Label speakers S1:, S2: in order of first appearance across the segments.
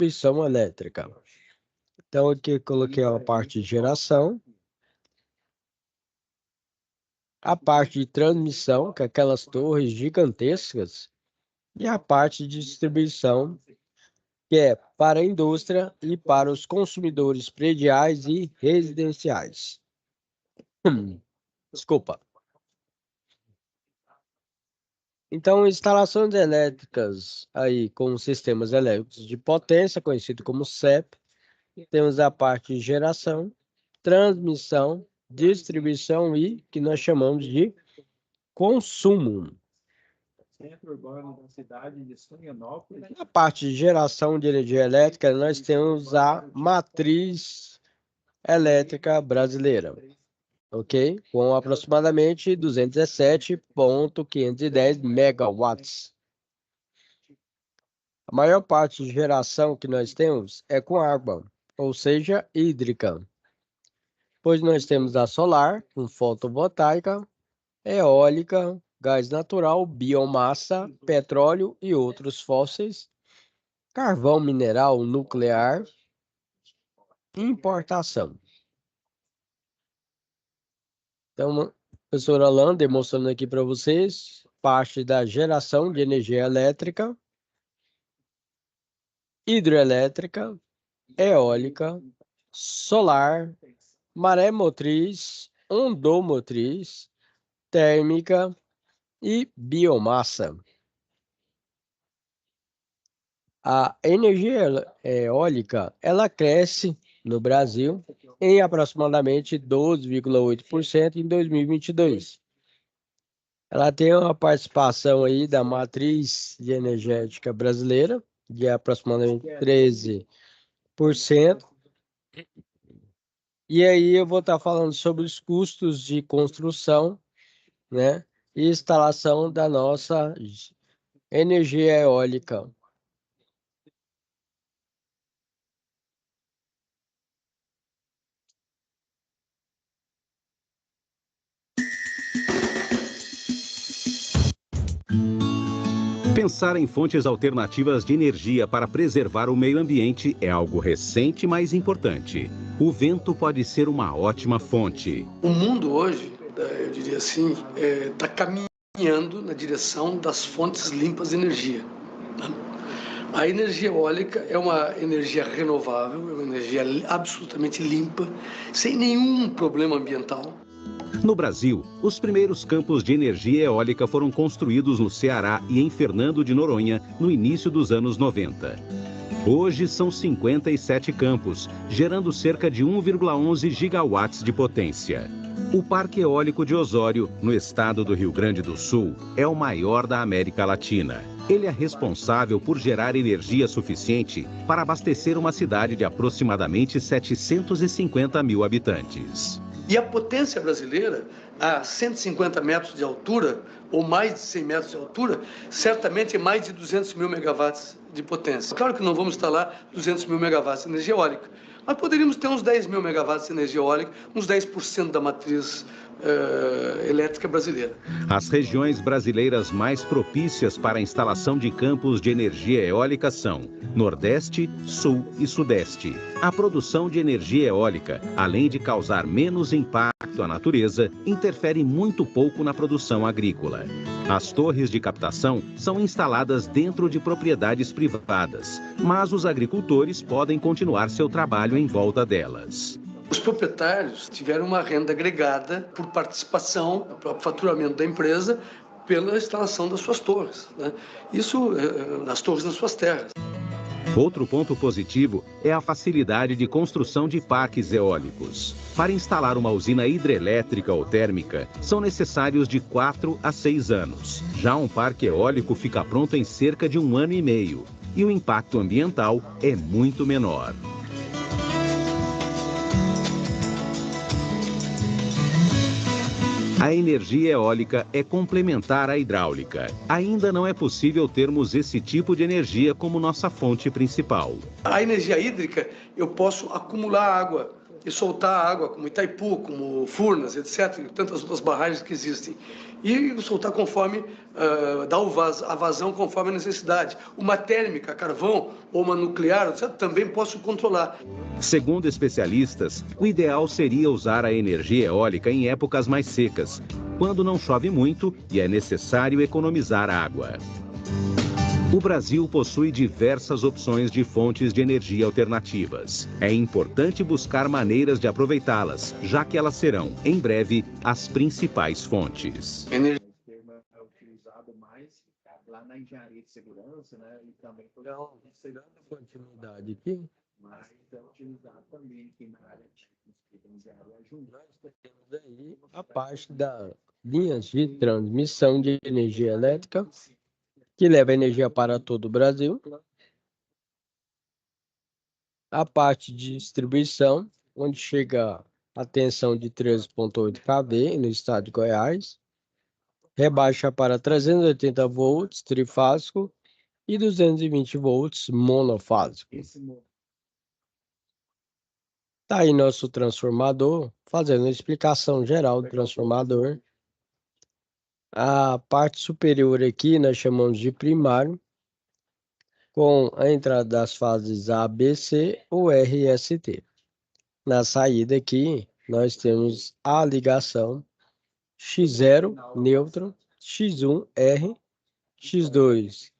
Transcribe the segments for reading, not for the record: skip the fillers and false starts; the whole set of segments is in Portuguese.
S1: distribuição elétrica. Então, aqui eu coloquei a parte de geração, a parte de transmissão, que é aquelas torres gigantescas, e a parte de distribuição, que é para a indústria e para os consumidores prediais e residenciais. Desculpa. Então, instalações elétricas aí com sistemas elétricos de potência, conhecido como CEP, temos a parte de geração, transmissão, distribuição e que nós chamamos de consumo.
S2: Centro urbano da cidade de Florianópolis.
S1: Na parte de geração de energia elétrica, nós temos a matriz elétrica brasileira, ok? Com aproximadamente 217.510 megawatts. A maior parte de geração que nós temos é com água, ou seja, hídrica. Pois nós temos a solar, com fotovoltaica, eólica, gás natural, biomassa, petróleo e outros fósseis, carvão mineral nuclear, importação. Então, professor Alan, demonstrando aqui para vocês parte da geração de energia elétrica, hidroelétrica, eólica, solar, maré motriz, ondomotriz, térmica e biomassa. A energia eólica, ela cresce no Brasil em aproximadamente 12,8% em 2022. Ela tem uma participação aí da matriz de energética brasileira de aproximadamente 13%. E aí eu vou estar falando sobre os custos de construção, né, e instalação da nossa energia eólica.
S3: Pensar em fontes alternativas de energia para preservar o meio ambiente é algo recente, mas importante. O vento pode ser uma ótima fonte.
S4: O mundo hoje, eu diria assim, está caminhando na direção das fontes limpas de energia. A energia eólica é uma energia renovável, é uma energia absolutamente limpa, sem nenhum problema ambiental.
S3: No Brasil, os primeiros campos de energia eólica foram construídos no Ceará e em Fernando de Noronha no início dos anos 90. Hoje são 57 campos, gerando cerca de 1,11 gigawatts de potência. O Parque Eólico de Osório, no estado do Rio Grande do Sul, é o maior da América Latina. Ele é responsável por gerar energia suficiente para abastecer uma cidade de aproximadamente 750 mil habitantes.
S4: E a potência brasileira, a 150 metros de altura, ou mais de 100 metros de altura, certamente é mais de 200 mil megawatts de potência. Claro que não vamos instalar 200 mil megawatts de energia eólica, mas poderíamos ter uns 10 mil megawatts de energia eólica, uns 10% da matriz elétrica brasileira.
S3: As regiões brasileiras mais propícias para a instalação de campos de energia eólica são Nordeste, Sul e Sudeste. A produção de energia eólica, além de causar menos impacto à natureza, interfere muito pouco na produção agrícola. As torres de captação são instaladas dentro de propriedades privadas, mas os agricultores podem continuar seu trabalho em volta delas.
S4: Os proprietários tiveram uma renda agregada por participação, próprio faturamento da empresa, pela instalação das suas torres, né? Isso nas torres das suas terras.
S3: Outro ponto positivo é a facilidade de construção de parques eólicos. Para instalar uma usina hidrelétrica ou térmica, são necessários de 4 a 6 anos. Já um parque eólico fica pronto em cerca de 1 ano e meio. E o impacto ambiental é muito menor. A energia eólica é complementar à hidráulica. Ainda não é possível termos esse tipo de energia como nossa fonte principal.
S4: A energia hídrica, eu posso acumular água e soltar água, como Itaipu, como Furnas, etc., e tantas outras barragens que existem. E soltar conforme, dar a vazão conforme a necessidade. Uma térmica, carvão, ou uma nuclear, etc., também posso controlar.
S3: Segundo especialistas, o ideal seria usar a energia eólica em épocas mais secas, quando não chove muito e é necessário economizar água. O Brasil possui diversas opções de fontes de energia alternativas. É importante buscar maneiras de aproveitá-las, já que elas serão, em breve, as principais fontes.
S2: O termo é utilizado mais lá na engenharia de segurança, né? E também
S1: Então, dando continuidade aqui,
S2: mas é utilizado também aqui na área de engenharia junto.
S1: nós temos aí a parte das linhas de transmissão de energia elétrica, que leva energia para todo o Brasil. A parte de distribuição, onde chega a tensão de 13,8 kV no estado de Goiás, rebaixa para 380 volts trifásico e 220 volts monofásico. Está aí nosso transformador, fazendo uma explicação geral do transformador. A parte superior aqui nós chamamos de primário, com a entrada das fases A, B, C ou R, S, T. Na saída aqui, nós temos a ligação X0, neutro, X1, R, X2,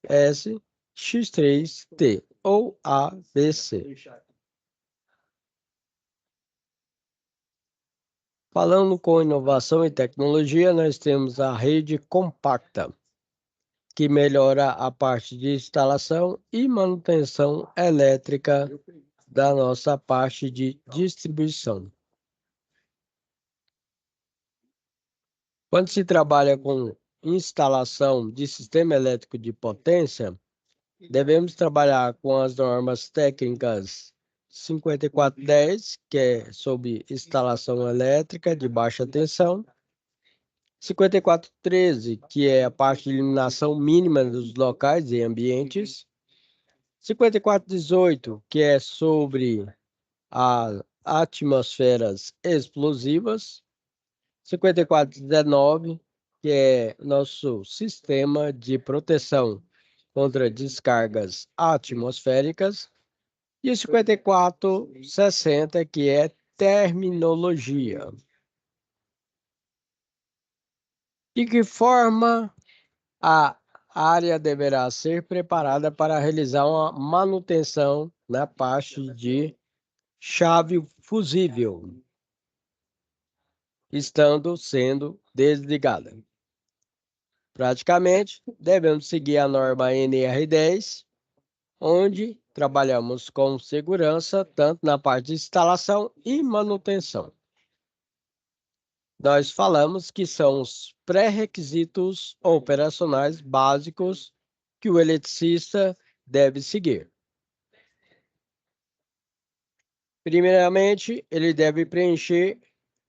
S1: S, X3, T ou A, B, C. Falando com inovação e tecnologia, nós temos a rede compacta, que melhora a parte de instalação e manutenção elétrica da nossa parte de distribuição. Quando se trabalha com instalação de sistema elétrico de potência, devemos trabalhar com as normas técnicas 5410, que é sobre instalação elétrica de baixa tensão, 5413, que é a parte de iluminação mínima dos locais e ambientes, 5418, que é sobre as atmosferas explosivas, 5419, que é nosso sistema de proteção contra descargas atmosféricas, e o 5460, que é terminologia. De que forma a área deverá ser preparada para realizar uma manutenção na parte de chave fusível, estando sendo desligada? Praticamente, devemos seguir a norma NR10, onde trabalhamos com segurança tanto na parte de instalação e manutenção. Nós falamos que são os pré-requisitos operacionais básicos que o eletricista deve seguir. Primeiramente, ele deve preencher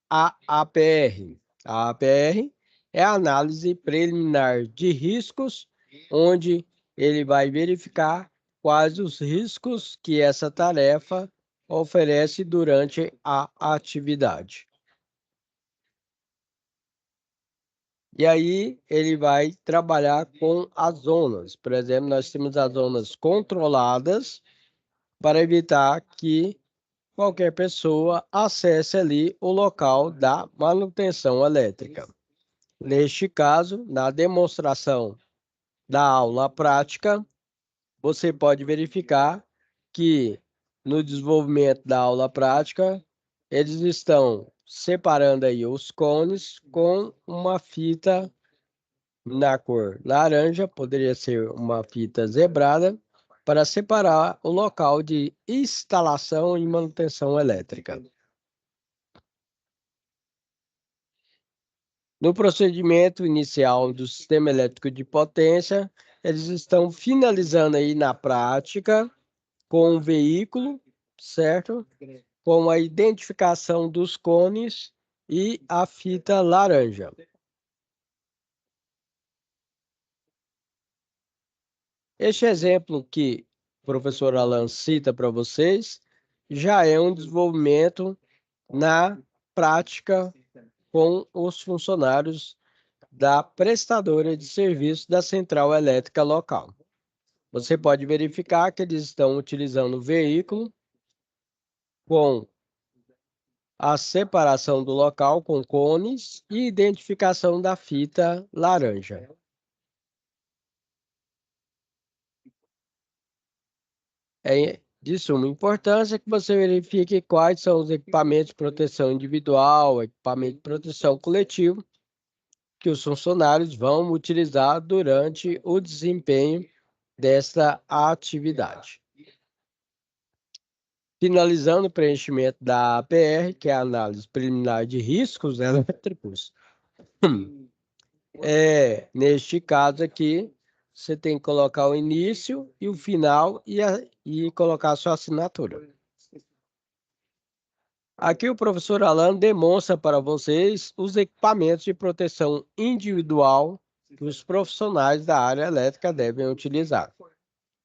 S1: a APR. A APR é a análise preliminar de riscos, onde ele vai verificar quais os riscos que essa tarefa oferece durante a atividade. E aí ele vai trabalhar com as zonas. Por exemplo, nós temos as zonas controladas para evitar que qualquer pessoa acesse ali o local da manutenção elétrica. Neste caso, na demonstração da aula prática, você pode verificar que no desenvolvimento da aula prática, eles estão separando aí os cones com uma fita na cor laranja, poderia ser uma fita zebrada, para separar o local de instalação e manutenção elétrica. No procedimento inicial do sistema elétrico de potência, eles estão finalizando aí na prática com o veículo, certo? Com a identificação dos cones e a fita laranja. Este exemplo que o professor Alan cita para vocês já é um desenvolvimento na prática com os funcionários da prestadora de serviço da central elétrica local. Você pode verificar que eles estão utilizando o veículo com a separação do local com cones e identificação da fita laranja. É de suma importância que você verifique quais são os equipamentos de proteção individual, equipamento de proteção coletivo que os funcionários vão utilizar durante o desempenho desta atividade. Finalizando o preenchimento da APR, que é a análise preliminar de riscos elétricos, neste caso aqui, você tem que colocar o início e o final e colocar a sua assinatura. Aqui o professor Alan demonstra para vocês os equipamentos de proteção individual que os profissionais da área elétrica devem utilizar,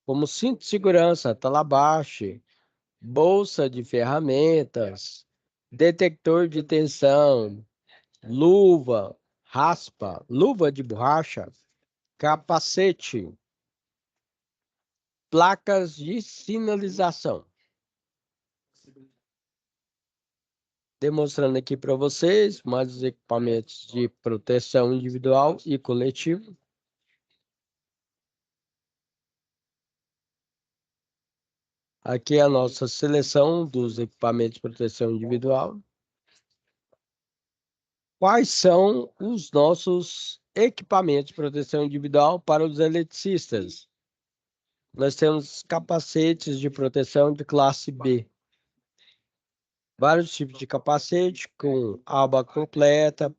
S1: como cinto de segurança, talabache, bolsa de ferramentas, detector de tensão, luva, raspa, luva de borracha, capacete, placas de sinalização. Demonstrando aqui para vocês mais os equipamentos de proteção individual e coletivo. Aqui é a nossa seleção dos equipamentos de proteção individual. Quais são os nossos equipamentos de proteção individual para os eletricistas? Nós temos capacetes de proteção de classe B. Vários tipos de capacete com aba completa,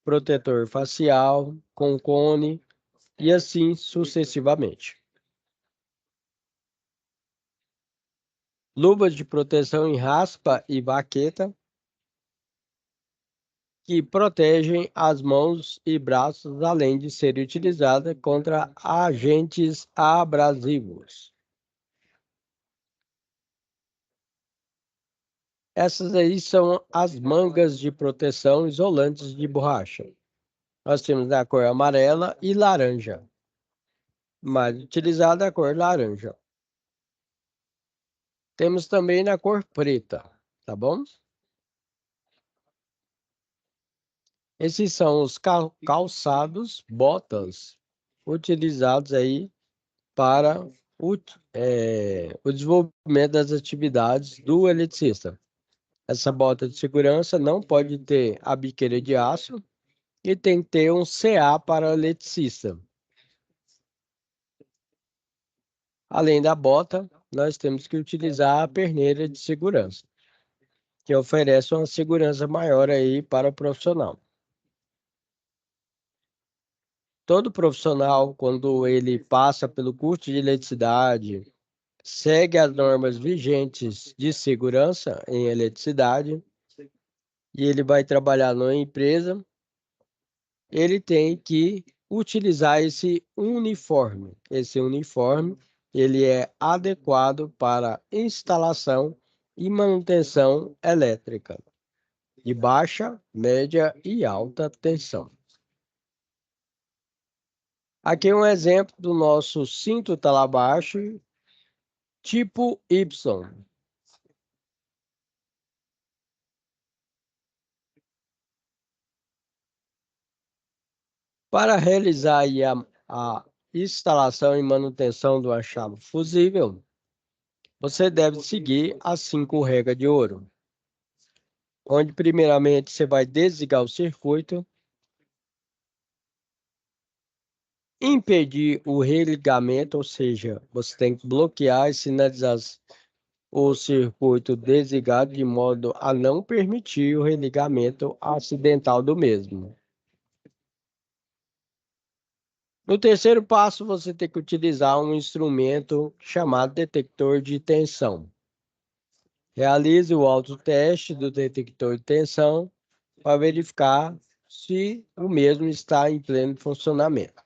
S1: protetor facial, com cone e assim sucessivamente. Luvas de proteção em raspa e baqueta, que protegem as mãos e braços, além de serem utilizadas contra agentes abrasivos. Essas aí são as mangas de proteção isolantes de borracha. Nós temos a cor amarela e laranja. Mais utilizada a cor laranja. Temos também na cor preta, tá bom? Esses são os calçados, botas, utilizados aí para o desenvolvimento das atividades do eletricista. Essa bota de segurança não pode ter a biqueira de aço e tem que ter um CA para o eletricista. Além da bota, nós temos que utilizar a perneira de segurança, que oferece uma segurança maior aí para o profissional. Todo profissional, quando ele passa pelo curso de eletricidade, segue as normas vigentes de segurança em eletricidade e ele vai trabalhar numa empresa, ele tem que utilizar esse uniforme. Esse uniforme, ele é adequado para instalação e manutenção elétrica de baixa, média e alta tensão. Aqui é um exemplo do nosso cinto talabache tipo Y. Para realizar aí a instalação e manutenção do chave fusível, você deve seguir as 5 regras de ouro, onde primeiramente você vai desligar o circuito, impedir o religamento, ou seja, você tem que bloquear e sinalizar o circuito desligado de modo a não permitir o religamento acidental do mesmo. No terceiro passo, você tem que utilizar um instrumento chamado detector de tensão. Realize o autoteste do detector de tensão para verificar se o mesmo está em pleno funcionamento.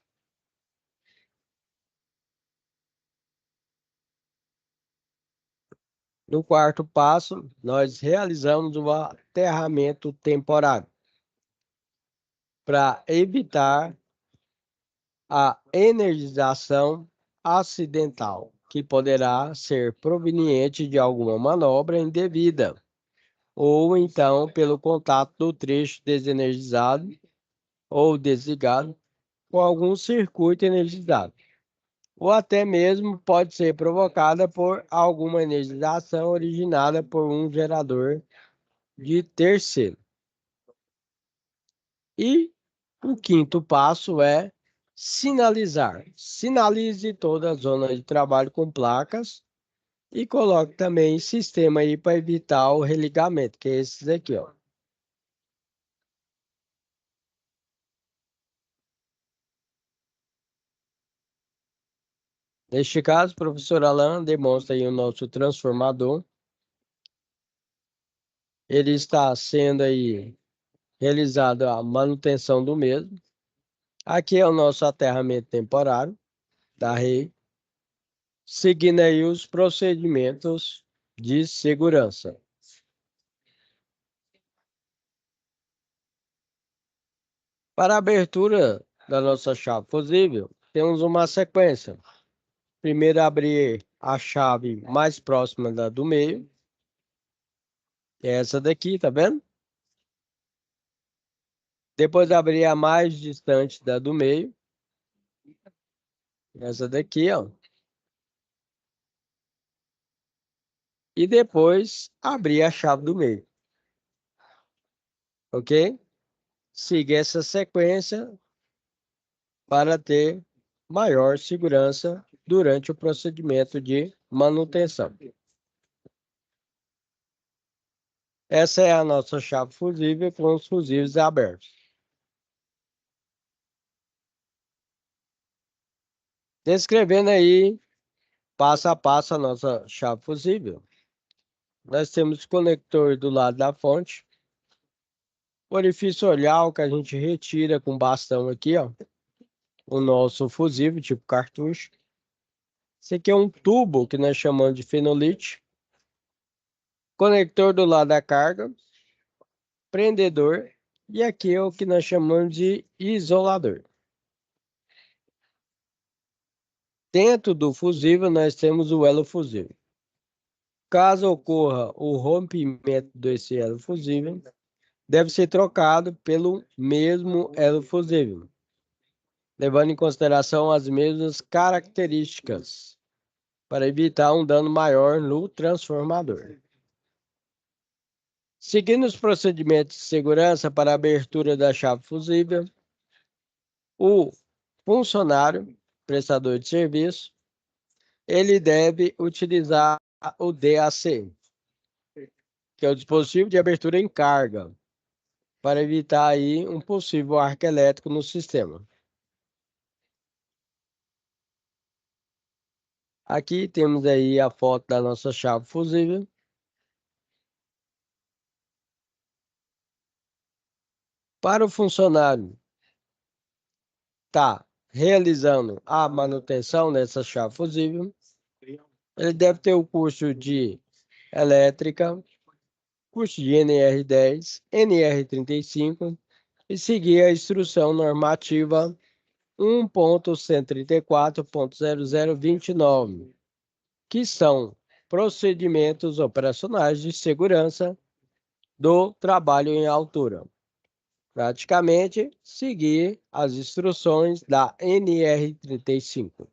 S1: No quarto passo, nós realizamos o aterramento temporário para evitar a energização acidental, que poderá ser proveniente de alguma manobra indevida, ou então pelo contato do trecho desenergizado ou desligado com algum circuito energizado, ou até mesmo pode ser provocada por alguma energização originada por um gerador de terceiro. E o quinto passo é sinalizar. Sinalize toda a zona de trabalho com placas e coloque também sistema aí para evitar o religamento, que é esses aqui, ó. Neste caso, o professor Alan demonstra aí o nosso transformador. Ele está sendo aí realizada a manutenção do mesmo. Aqui é o nosso aterramento temporário da rede, seguindo aí os procedimentos de segurança. Para a abertura da nossa chave fusível, temos uma sequência. Primeiro abrir a chave mais próxima da do meio, que é essa daqui, tá vendo? Depois abrir a mais distante da do meio, essa daqui, ó. E depois abrir a chave do meio. Ok? Siga essa sequência para ter maior segurança durante o procedimento de manutenção. Essa é a nossa chave fusível com os fusíveis abertos. Descrevendo aí, passo a passo, a nossa chave fusível. Nós temos conector do lado da fonte. Orifício olhar que a gente retira com bastão aqui, ó. O nosso fusível, tipo cartucho. Esse aqui é um tubo que nós chamamos de fenolite. Conector do lado da carga. Prendedor. E aqui é o que nós chamamos de isolador. Dentro do fusível, nós temos o elo fusível. Caso ocorra o rompimento desse elo fusível, deve ser trocado pelo mesmo elo fusível, levando em consideração as mesmas características, para evitar um dano maior no transformador. Seguindo os procedimentos de segurança para a abertura da chave fusível, o funcionário, prestador de serviço, ele deve utilizar o DAC, que é o dispositivo de abertura em carga, para evitar aí um possível arco elétrico no sistema. Aqui temos aí a foto da nossa chave fusível. Para o funcionário estar realizando a manutenção dessa chave fusível, ele deve ter o curso de elétrica, curso de NR10, NR35 e seguir a instrução normativa 1.134.0029, que são procedimentos operacionais de segurança do trabalho em altura. Praticamente, seguir as instruções da NR35.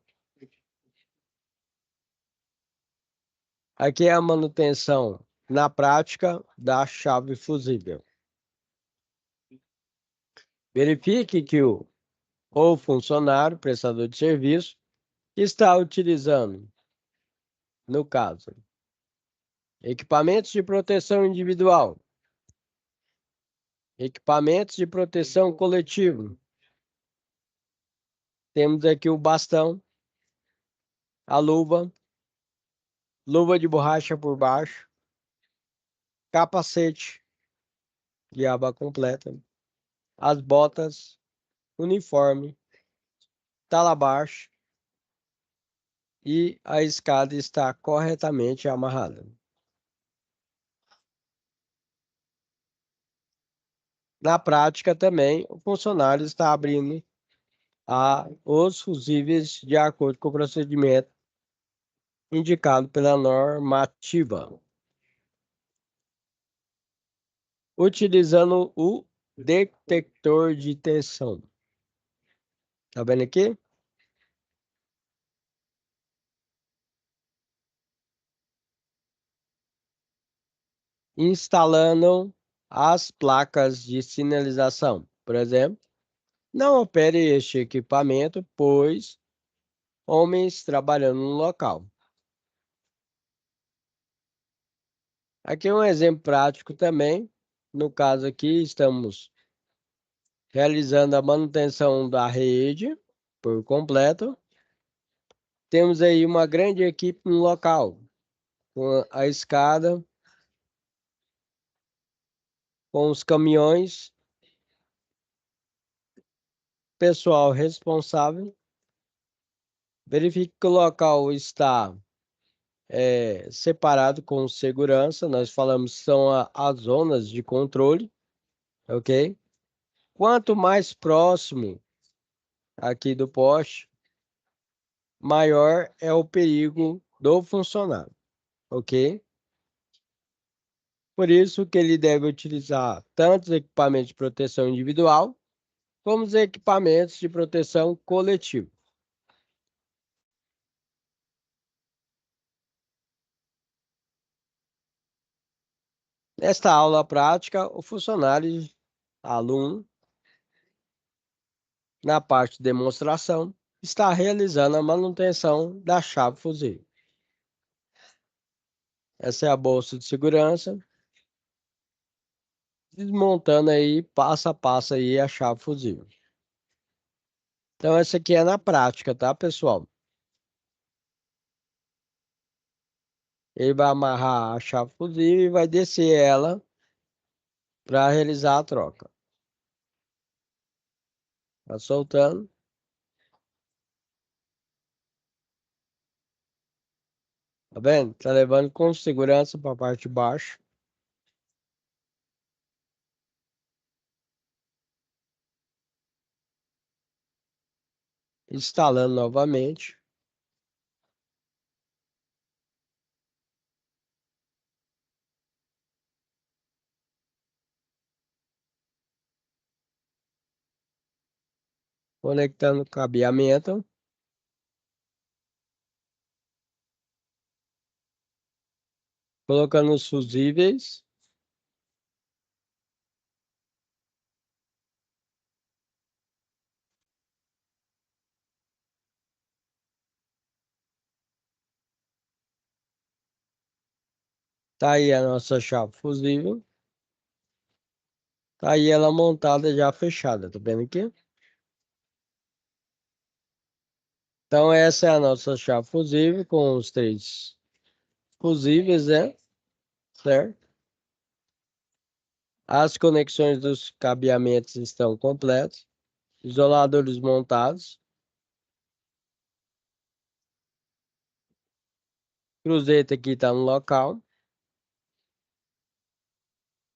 S1: Aqui é a manutenção na prática da chave fusível. Verifique que o funcionário, prestador de serviço, está utilizando, no caso, equipamentos de proteção individual, equipamentos de proteção coletivo. Temos aqui o bastão, a luva de borracha por baixo, capacete de aba completa, as botas, uniforme, talabaixo e a escada está corretamente amarrada. Na prática também, o funcionário está abrindo os fusíveis de acordo com o procedimento indicado pela normativa, utilizando o detector de tensão. Tá vendo aqui? Instalando as placas de sinalização. Por exemplo, não opere este equipamento, pois homens trabalhando no local. Aqui é um exemplo prático também. No caso aqui, estamos realizando a manutenção da rede por completo. Temos aí uma grande equipe no local, com a escada, com os caminhões, pessoal responsável. Verifique que o local está separado com segurança. Nós falamos que são as zonas de controle, ok? Quanto mais próximo aqui do poste, maior é o perigo do funcionário, ok? Por isso que ele deve utilizar tanto os equipamentos de proteção individual, como os equipamentos de proteção coletiva. Nesta aula prática, o funcionário, aluno, na parte de demonstração, está realizando a manutenção da chave fusível. Essa é a bolsa de segurança, desmontando aí passo a passo aí a chave fusível. Então essa aqui é na prática, tá, pessoal? Ele vai amarrar a chave fusível e vai descer ela para realizar a troca. Tá soltando. Tá vendo? Tá levando com segurança para a parte de baixo. Instalando novamente. Conectando o cabeamento. Colocando os fusíveis. Tá aí a nossa chave fusível. Tá aí ela montada já fechada, tá vendo aqui? Então essa é a nossa chave fusível com os 3 fusíveis, né? Certo? As conexões dos cabeamentos estão completas. Isoladores montados. Cruzeta aqui está no local.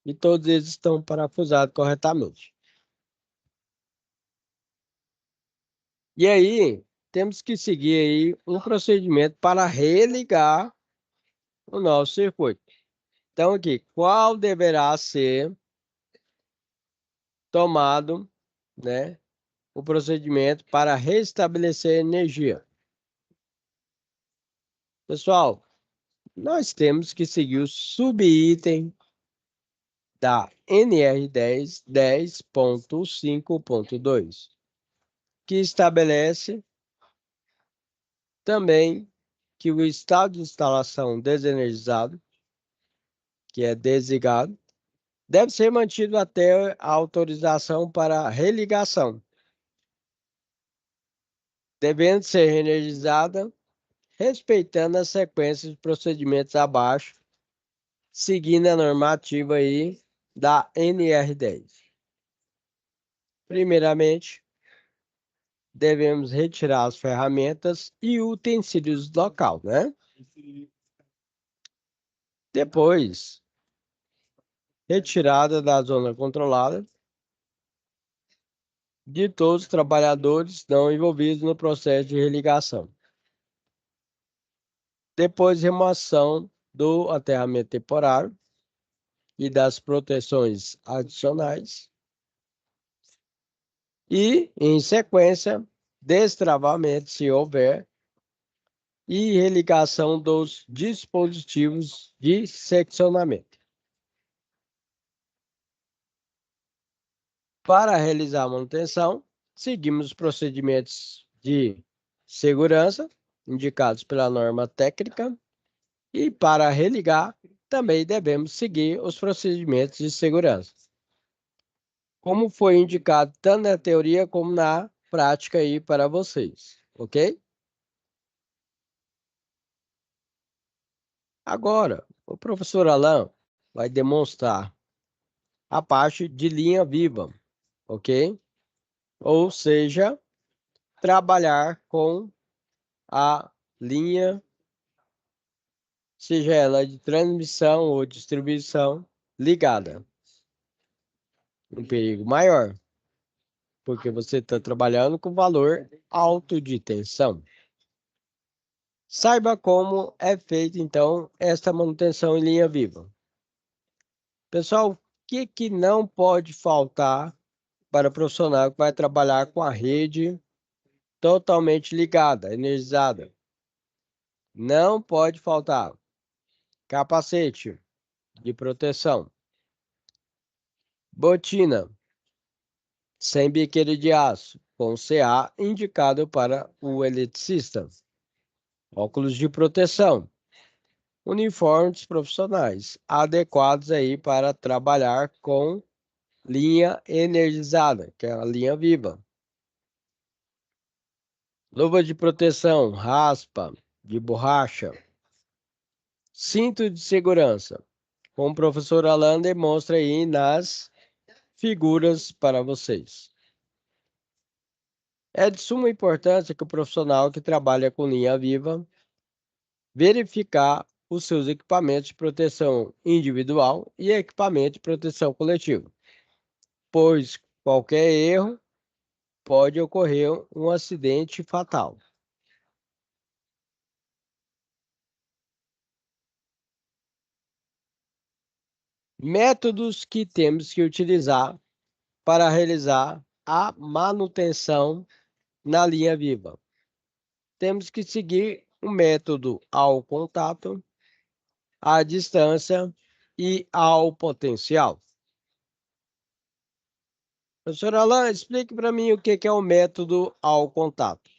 S1: E todos eles estão parafusados corretamente. E aí, temos que seguir aí um procedimento para religar o nosso circuito. Então aqui, qual deverá ser tomado, né, o procedimento para restabelecer a energia? Pessoal, nós temos que seguir o subitem da NR10 10.5.2, que estabelece também que o estado de instalação desenergizado, que é desligado, deve ser mantido até a autorização para religação, devendo ser reenergizada, respeitando a sequência de procedimentos abaixo, seguindo a normativa aí da NR10. Primeiramente, devemos retirar as ferramentas e utensílios do local, né? Depois, retirada da zona controlada, de todos os trabalhadores não envolvidos no processo de religação. Depois, remoção do aterramento temporário e das proteções adicionais. E, em sequência, destravamento, se houver, e religação dos dispositivos de seccionamento. Para realizar a manutenção, seguimos os procedimentos de segurança indicados pela norma técnica e para religar também devemos seguir os procedimentos de segurança, como foi indicado tanto na teoria como na prática aí para vocês, ok? Agora, o professor Alan vai demonstrar a parte de linha viva, ok? Ou seja, trabalhar com a linha, seja ela de transmissão ou distribuição, ligada. Um perigo maior, porque você está trabalhando com valor alto de tensão. Saiba como é feita, então, esta manutenção em linha viva. Pessoal, o que não pode faltar para o profissional que vai trabalhar com a rede totalmente ligada, energizada? Não pode faltar capacete de proteção, botina sem biqueira de aço, com CA indicado para o eletricista, óculos de proteção, uniformes profissionais adequados aí para trabalhar com linha energizada, que é a linha viva. Luva de proteção, raspa de borracha, cinto de segurança, como o professor Alan demonstra aí nas figuras para vocês. É de suma importância que o profissional que trabalha com linha viva verificar os seus equipamentos de proteção individual e equipamento de proteção coletiva, pois qualquer erro pode ocorrer um acidente fatal. Métodos que temos que utilizar para realizar a manutenção na linha viva. Temos que seguir o método ao contato, à distância e ao potencial. Professor Alan, explique para mim o que é o método ao contato.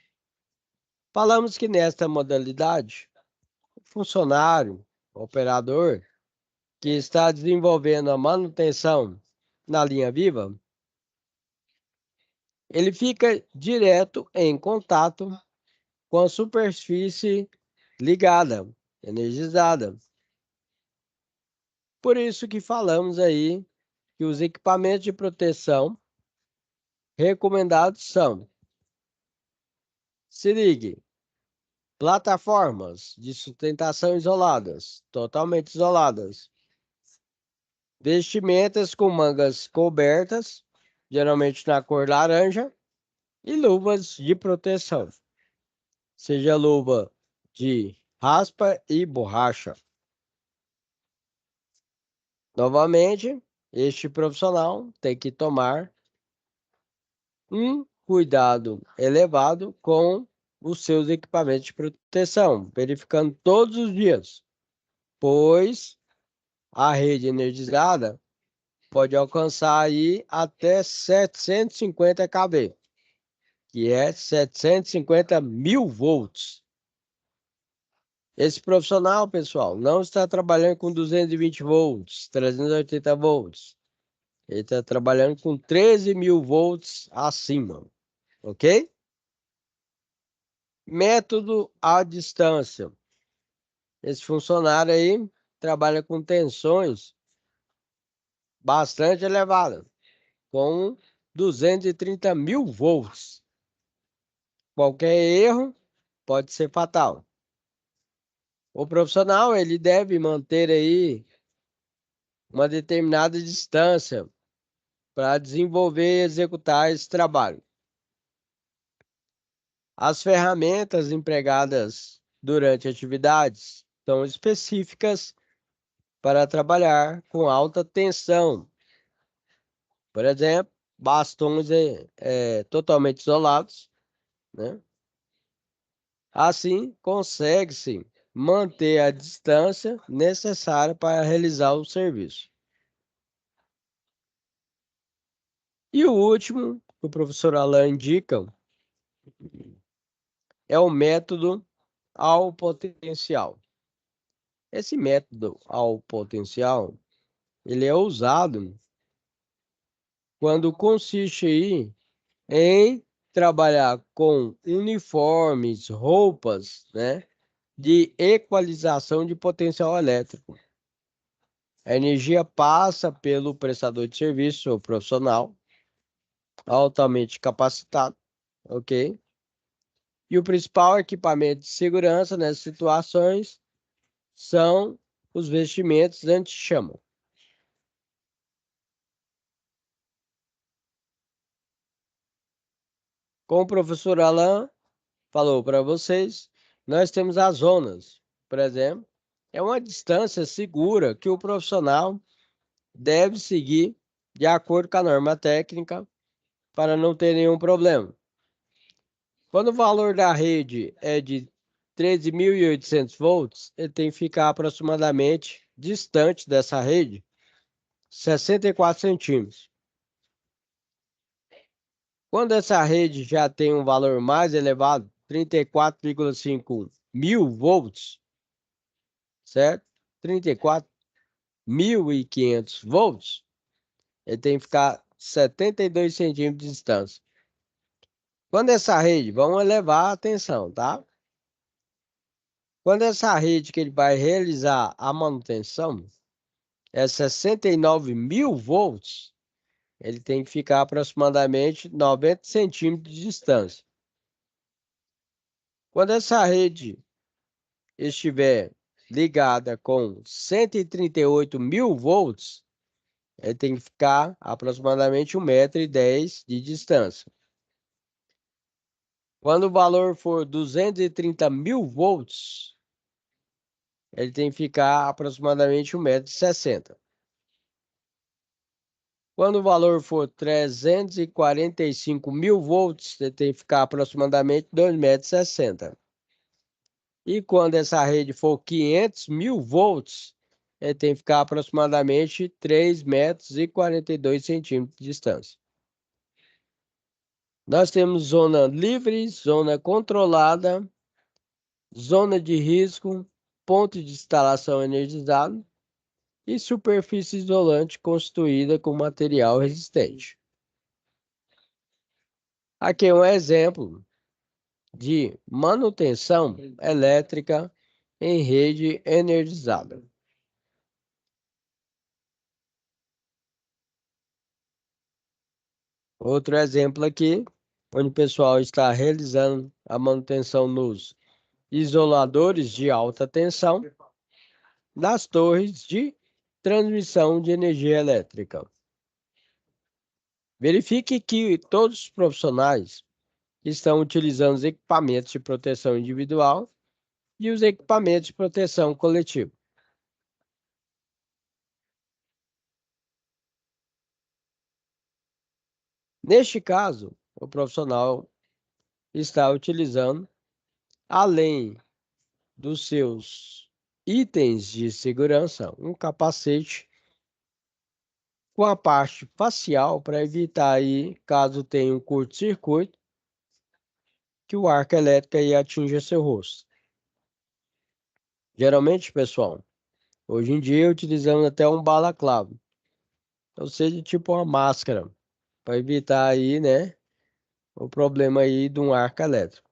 S1: Falamos que nesta modalidade, o funcionário, o operador, que está desenvolvendo a manutenção na linha viva, ele fica direto em contato com a superfície ligada, energizada. Por isso que falamos aí que os equipamentos de proteção recomendados são: se ligue, plataformas de sustentação isoladas, totalmente isoladas, vestimentas com mangas cobertas, geralmente na cor laranja, e luvas de proteção, seja luva de raspa e borracha. Novamente, este profissional tem que tomar um cuidado elevado com os seus equipamentos de proteção, verificando todos os dias, pois a rede energizada pode alcançar aí até 750 kV, que é 750 mil volts. Esse profissional, pessoal, não está trabalhando com 220 volts, 380 volts. Ele está trabalhando com 13 mil volts acima, ok? Método à distância. Esse funcionário aí trabalha com tensões bastante elevadas, com 230 mil volts. Qualquer erro pode ser fatal. O profissional, ele deve manter aí uma determinada distância para desenvolver e executar esse trabalho. As ferramentas empregadas durante atividades são específicas para trabalhar com alta tensão. Por exemplo, bastões totalmente isolados, né? Assim, consegue-se manter a distância necessária para realizar o serviço. E o último que o professor Alain indica é o método ao potencial. Esse método ao potencial, ele é usado quando consiste aí em trabalhar com uniformes, roupas, né, de equalização de potencial elétrico. A energia passa pelo prestador de serviço ou profissional altamente capacitado, ok? E o principal equipamento de segurança nessas situações são os vestimentos anti-chama. Como o professor Alain falou para vocês, nós temos as zonas, por exemplo, é uma distância segura que o profissional deve seguir de acordo com a norma técnica para não ter nenhum problema. Quando o valor da rede é de 13.800 volts, ele tem que ficar aproximadamente distante dessa rede 64 centímetros. Quando essa rede já tem um valor mais elevado, 34,5 mil volts, certo? 34.500 volts, ele tem que ficar 72 centímetros de distância. Quando essa rede, vamos elevar a tensão, tá? Quando essa rede que ele vai realizar a manutenção é 69 mil volts, ele tem que ficar aproximadamente 90 centímetros de distância. Quando essa rede estiver ligada com 138 mil volts, ele tem que ficar aproximadamente 1,10 m de distância. Quando o valor for 230 mil volts, ele tem que ficar aproximadamente 1,60 m. Quando o valor for 345 mil volts, ele tem que ficar aproximadamente 2,60 m. E quando essa rede for 500 mil volts, ele tem que ficar aproximadamente 3,42 m de distância. Nós temos zona livre, zona controlada, zona de risco, ponto de instalação energizado e superfície isolante construída com material resistente. Aqui é um exemplo de manutenção elétrica em rede energizada. Outro exemplo aqui, onde o pessoal está realizando a manutenção nos isoladores de alta tensão das torres de transmissão de energia elétrica. Verifique que todos os profissionais estão utilizando os equipamentos de proteção individual e os equipamentos de proteção coletiva. Neste caso, o profissional está utilizando, além dos seus itens de segurança, um capacete com a parte facial para evitar aí, caso tenha um curto-circuito, que o arco elétrico aí atinja seu rosto. Geralmente, pessoal, hoje em dia utilizamos até um balaclava, ou seja, tipo uma máscara, para evitar aí, né, o problema aí de um arco elétrico.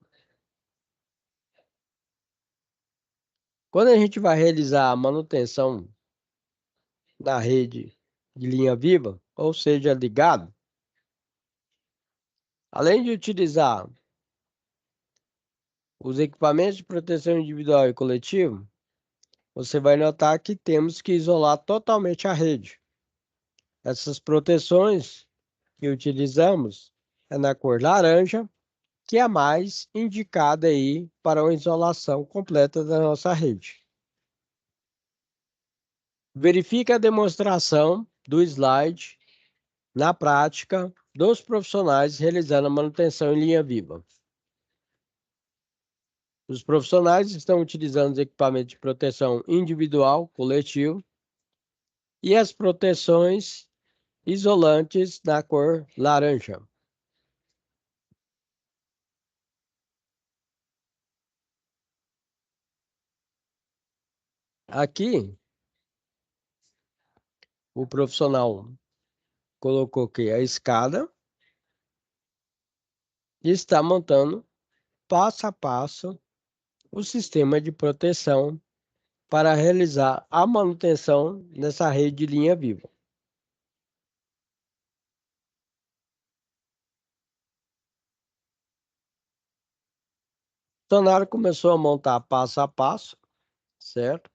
S1: Quando a gente vai realizar a manutenção da rede de linha viva, ou seja, ligado, além de utilizar os equipamentos de proteção individual e coletiva, você vai notar que temos que isolar totalmente a rede. Essas proteções que utilizamos é na cor laranja, que é a mais indicada aí para uma isolação completa da nossa rede. Verifique a demonstração do slide na prática dos profissionais realizando a manutenção em linha viva. Os profissionais estão utilizando os equipamentos de proteção individual, coletivo, e as proteções isolantes na cor laranja. Aqui, o profissional colocou aqui a escada e está montando passo a passo o sistema de proteção para realizar a manutenção nessa rede de linha viva. O funcionário começou a montar passo a passo, certo?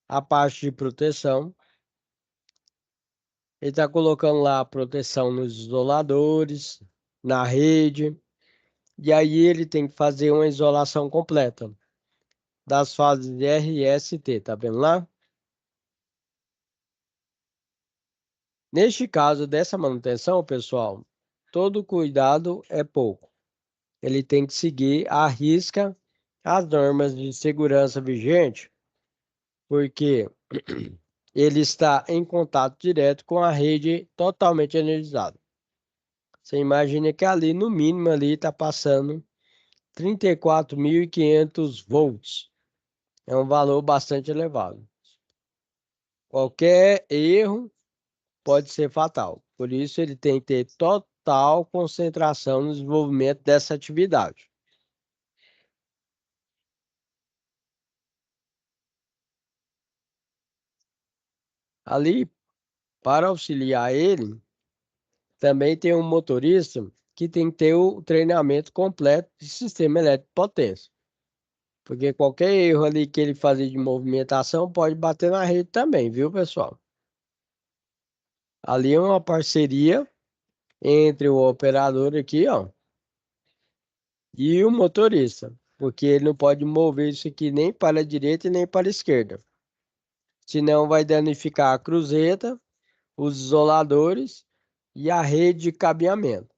S1: A parte de proteção. Ele está colocando lá a proteção nos isoladores, na rede. E aí ele tem que fazer uma isolação completa das fases R e ST, tá vendo lá? Neste caso dessa manutenção, pessoal, todo cuidado é pouco. Ele tem que seguir à risca as normas de segurança vigente, porque ele está em contato direto com a rede totalmente energizada. Você imagina que ali, no mínimo, ali está passando 34.500 volts. É um valor bastante elevado. Qualquer erro pode ser fatal. Por isso, ele tem que ter total concentração no desenvolvimento dessa atividade. Ali, para auxiliar ele, também tem um motorista que tem que ter o treinamento completo de sistema elétrico de potência. Porque qualquer erro ali que ele fazer de movimentação pode bater na rede também, viu, pessoal? Ali é uma parceria entre o operador aqui, ó, e o motorista, porque ele não pode mover isso aqui nem para a direita e nem para a esquerda. Senão vai danificar a cruzeta, os isoladores e a rede de cabeamento.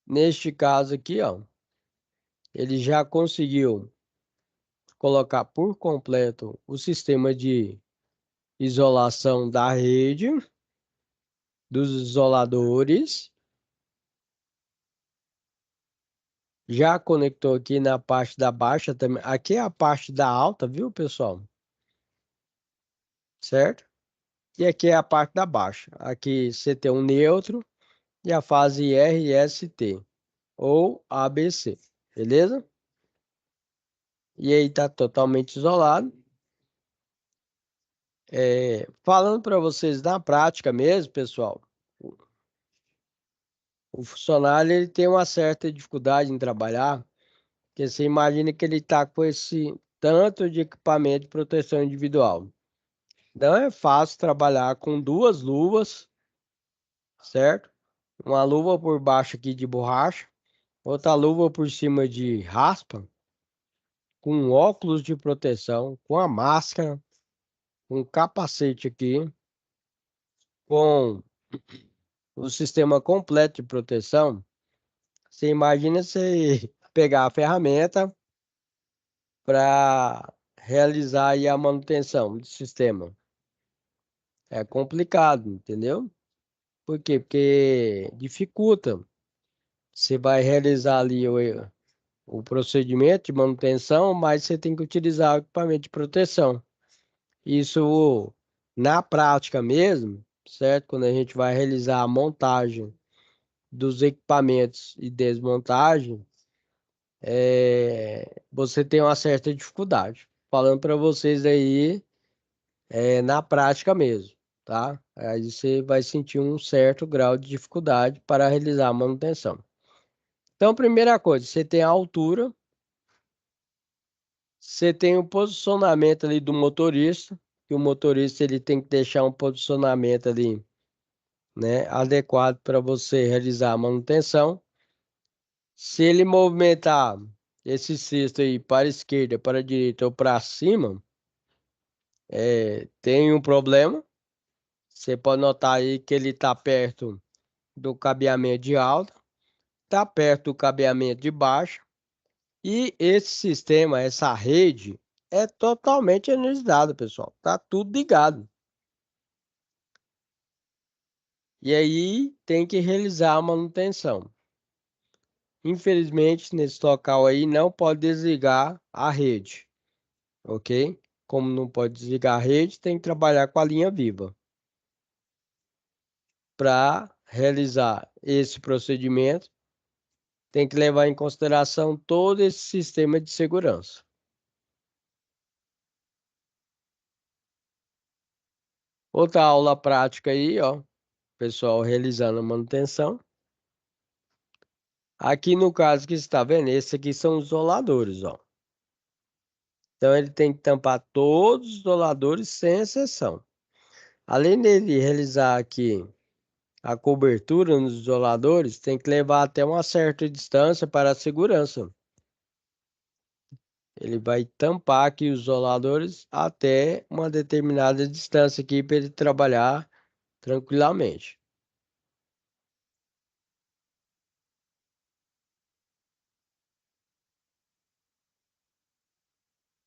S1: Neste caso aqui, ó, ele já conseguiu colocar por completo o sistema de isolação da rede, dos isoladores. Já conectou aqui na parte da baixa também. Aqui é a parte da alta, viu, pessoal? Certo? E aqui é a parte da baixa. Aqui você tem um neutro e a fase RST ou ABC, beleza? E aí tá totalmente isolado. Falando para vocês na prática mesmo, pessoal, o funcionário ele tem uma certa dificuldade em trabalhar, porque você imagina que ele está com esse tanto de equipamento de proteção individual. Não é fácil trabalhar com duas luvas, certo? Uma luva por baixo aqui de borracha, outra luva por cima de raspa, com óculos de proteção, com a máscara, com capacete aqui, com o sistema completo de proteção. Você imagina você pegar a ferramenta para realizar aí a manutenção do sistema. É complicado, entendeu? Por quê? Porque dificulta. Você vai realizar ali o procedimento de manutenção, mas você tem que utilizar o equipamento de proteção. Isso na prática mesmo, certo? Quando a gente vai realizar a montagem dos equipamentos e desmontagem, você tem uma certa dificuldade. Falando para vocês aí, na prática mesmo, tá? Aí você vai sentir um certo grau de dificuldade para realizar a manutenção. Então, primeira coisa, você tem a altura Você tem o posicionamento ali do motorista, que o motorista ele tem que deixar um posicionamento ali, né, adequado para você realizar a manutenção. Se ele movimentar esse cesto aí para a esquerda, para a direita ou para cima, tem um problema. Você pode notar aí que ele está perto do cabeamento de alta, está perto do cabeamento de baixa. E esse sistema, essa rede, é totalmente energizada, pessoal. Tá tudo ligado. E aí tem que realizar a manutenção. Infelizmente, nesse local aí não pode desligar a rede, ok? Como não pode desligar a rede, tem que trabalhar com a linha viva. Para realizar esse procedimento, tem que levar em consideração todo esse sistema de segurança. Outra aula prática aí, ó, pessoal realizando a manutenção. Aqui no caso que você está vendo, esse aqui são os isoladores, ó. Então ele tem que tampar todos os isoladores sem exceção. Além dele realizar aqui a cobertura nos isoladores, tem que levar até uma certa distância para a segurança. Ele vai tampar aqui os isoladores até uma determinada distância aqui para ele trabalhar tranquilamente.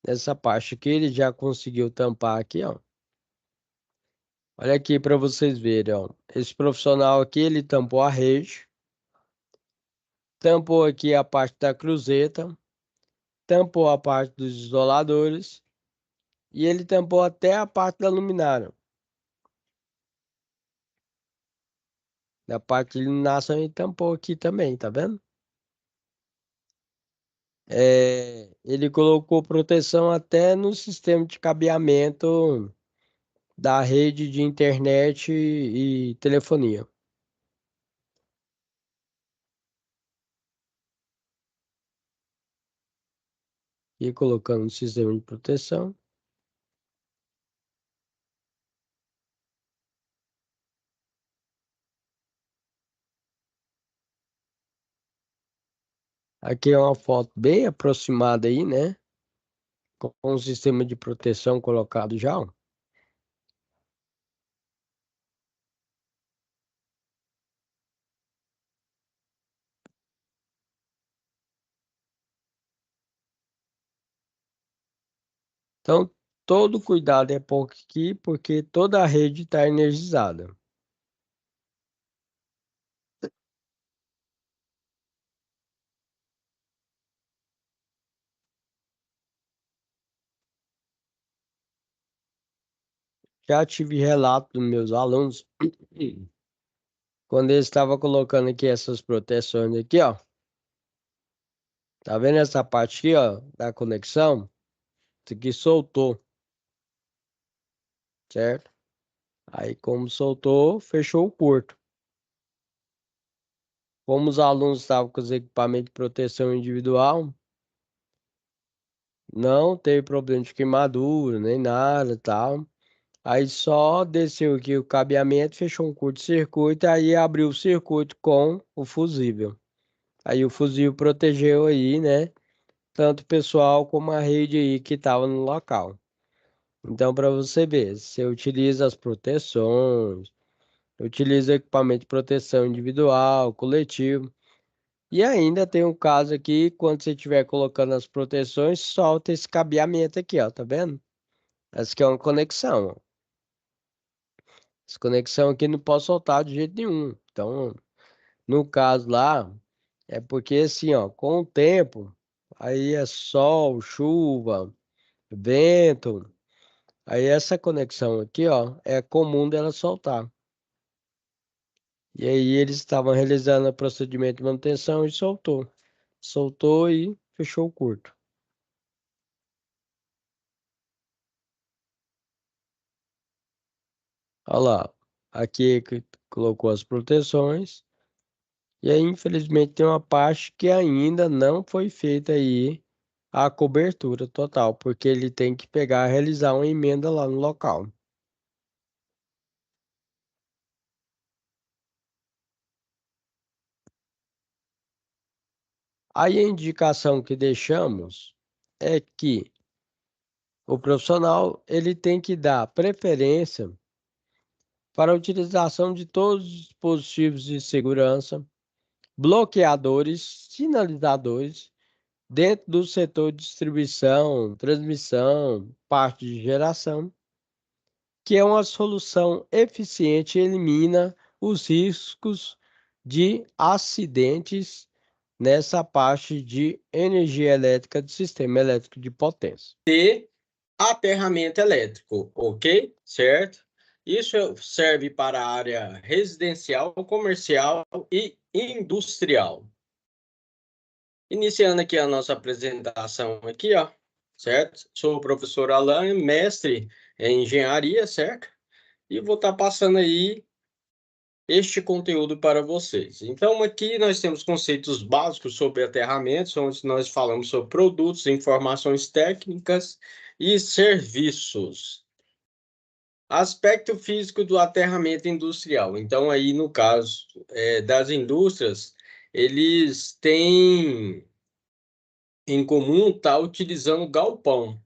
S1: Nessa parte aqui ele já conseguiu tampar aqui, ó. Olha aqui para vocês verem, ó. Esse profissional aqui, ele tampou a rede, tampou aqui a parte da cruzeta, tampou a parte dos isoladores e ele tampou até a parte da luminária. Da parte de iluminação ele tampou aqui também, tá vendo? Ele colocou proteção até no sistema de cabeamento da rede de internet e telefonia. E colocando o sistema de proteção. Aqui é uma foto bem aproximada aí, né? Com o sistema de proteção colocado já, ó. Então, todo cuidado é pouco aqui, porque toda a rede está energizada. Já tive relato dos meus alunos, quando eles estavam colocando aqui essas proteções aqui, ó. Tá vendo essa parte aqui, ó, da conexão? Isso aqui soltou, certo? Aí, como soltou, fechou o porto. Como os alunos estavam com os equipamentos de proteção individual, não teve problema de queimadura, nem nada, tal. Aí só desceu aqui o cabeamento, fechou um curto-circuito, aí abriu o circuito com o fusível. Aí o fusível protegeu aí, né? Tanto o pessoal como a rede aí que estava no local. Então, para você ver, você utiliza as proteções, utiliza equipamento de proteção individual, coletivo. E ainda tem um caso aqui, quando você estiver colocando as proteções, solta esse cabeamento aqui, ó, tá vendo? Essa aqui é uma conexão, ó. Essa conexão aqui não pode soltar de jeito nenhum. Então, no caso lá, é porque assim, ó, com o tempo, aí é sol, chuva, vento, aí essa conexão aqui, ó, é comum dela soltar. E aí eles estavam realizando o procedimento de manutenção e soltou. Soltou e fechou o curto. Olha lá, aqui que colocou as proteções. E aí, infelizmente, tem uma parte que ainda não foi feita aí a cobertura total, porque ele tem que realizar uma emenda lá no local. Aí a indicação que deixamos é que o profissional ele tem que dar preferência para a utilização de todos os dispositivos de segurança, bloqueadores, sinalizadores, dentro do setor de distribuição, transmissão, parte de geração, que é uma solução eficiente e elimina os riscos de acidentes nessa parte de energia elétrica do sistema elétrico de potência.
S5: E aterramento elétrico, ok? Certo? Isso serve para a área residencial, comercial e industrial. Iniciando aqui a nossa apresentação aqui, ó, certo? Sou o professor Alan, mestre em engenharia, certo? E vou estar passando aí este conteúdo para vocês. Então, aqui nós temos conceitos básicos sobre aterramentos, onde nós falamos sobre produtos, informações técnicas e serviços. Aspecto físico do aterramento industrial. Então, aí no caso das indústrias, eles têm em comum estar utilizando galpão.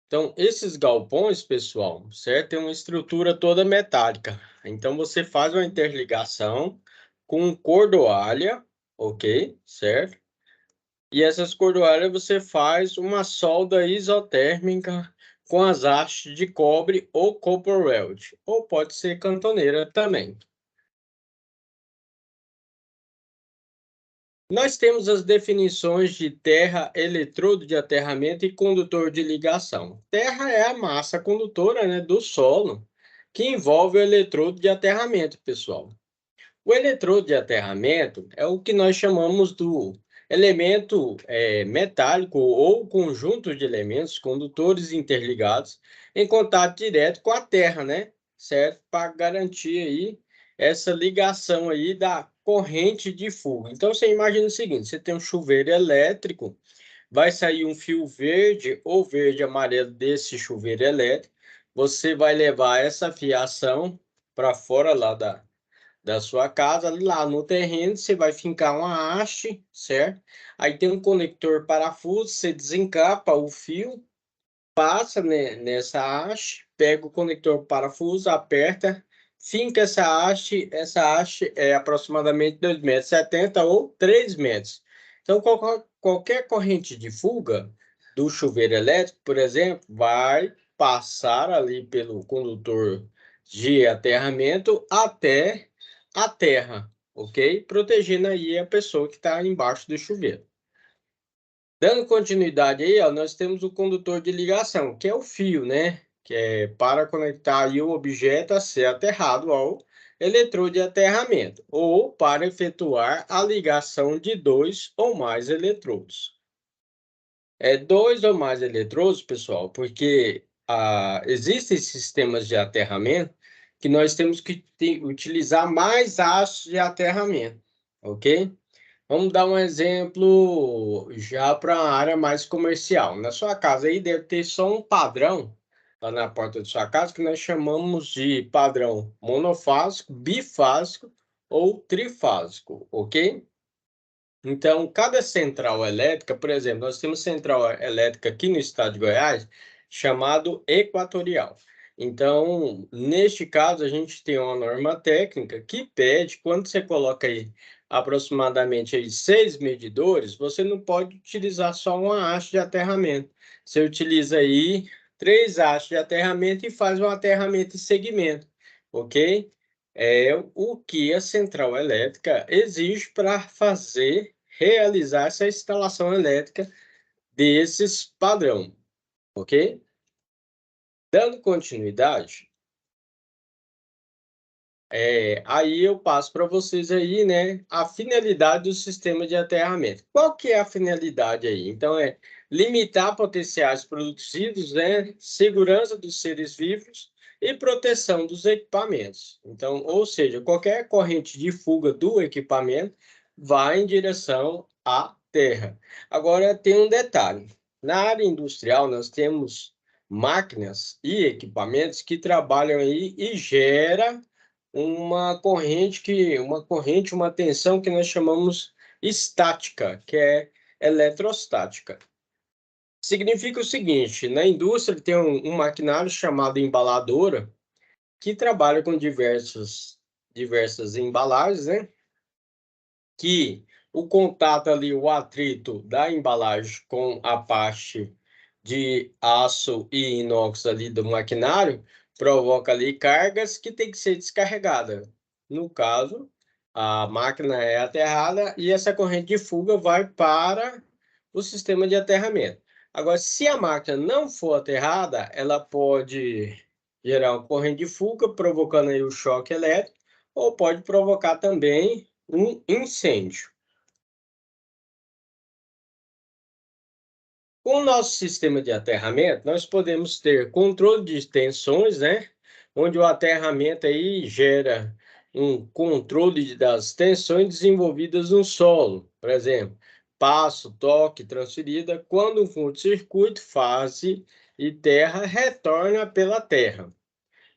S5: Então, esses galpões, pessoal, certo? Tem uma estrutura toda metálica. Então, você faz uma interligação com cordoalha, ok? Certo? E essas cordoalhas você faz uma solda isotérmica com as hastes de cobre ou copper weld, ou pode ser cantoneira também. Nós temos as definições de terra, eletrodo de aterramento e condutor de ligação. Terra é a massa condutora, né, do solo, que envolve o eletrodo de aterramento, pessoal. O eletrodo de aterramento é o que nós chamamos do elemento metálico ou conjunto de elementos condutores interligados em contato direto com a terra, né? Certo? Para garantir aí essa ligação aí da corrente de fuga. Então, você imagina o seguinte, você tem um chuveiro elétrico, vai sair um fio verde ou verde-amarelo desse chuveiro elétrico, você vai levar essa fiação para fora lá da sua casa, lá no terreno, você vai fincar uma haste, certo? Aí tem um conector parafuso, você desencapa o fio, passa nessa haste, pega o conector parafuso, aperta, finca essa haste é aproximadamente 2,70 m ou 3 metros. Então, qualquer corrente de fuga do chuveiro elétrico, por exemplo, vai passar ali pelo condutor de aterramento até a terra, ok? Protegendo aí a pessoa que está embaixo do chuveiro. Dando continuidade aí, ó, nós temos o condutor de ligação, que é o fio, né? Que é para conectar aí o objeto a ser aterrado ao eletrodo de aterramento, ou para efetuar a ligação de dois ou mais eletrodos. Dois ou mais eletrodos, pessoal, porque existem sistemas de aterramento que nós temos que utilizar mais hastes de aterramento, ok? Vamos dar um exemplo já para a área mais comercial. Na sua casa aí deve ter só um padrão lá na porta de sua casa que nós chamamos de padrão monofásico, bifásico ou trifásico, ok? Então, cada central elétrica, por exemplo, nós temos central elétrica aqui no estado de Goiás chamado equatorial. Então, neste caso, a gente tem uma norma técnica que pede, quando você coloca aí aproximadamente aí 6 medidores, você não pode utilizar só uma haste de aterramento. Você utiliza aí 3 hastes de aterramento e faz um aterramento em segmento, ok? É o que a central elétrica exige para realizar essa instalação elétrica desses padrão, ok? Dando continuidade, aí eu passo para vocês aí, né, a finalidade do sistema de aterramento. Qual que é a finalidade aí? Então, limitar potenciais produzidos, né, segurança dos seres vivos e proteção dos equipamentos. Então, ou seja, qualquer corrente de fuga do equipamento vai em direção à terra. Agora, tem um detalhe. Na área industrial, nós temos máquinas e equipamentos que trabalham aí e gera uma corrente, uma tensão que nós chamamos estática, que é eletrostática. Significa o seguinte, na indústria tem um maquinário chamado embaladora, que trabalha com diversas embalagens, né? Que o contato ali, o atrito da embalagem com a parte de aço e inox ali do maquinário provoca ali cargas que tem que ser descarregada. No caso, a máquina é aterrada e essa corrente de fuga vai para o sistema de aterramento. Agora, se a máquina não for aterrada, ela pode gerar uma corrente de fuga, provocando aí o choque elétrico, ou pode provocar também um incêndio. Com o nosso sistema de aterramento, nós podemos ter controle de tensões, né? Onde o aterramento aí gera um controle das tensões desenvolvidas no solo. Por exemplo, passo, toque, transferida. Quando um curto-circuito, fase e terra retorna pela terra.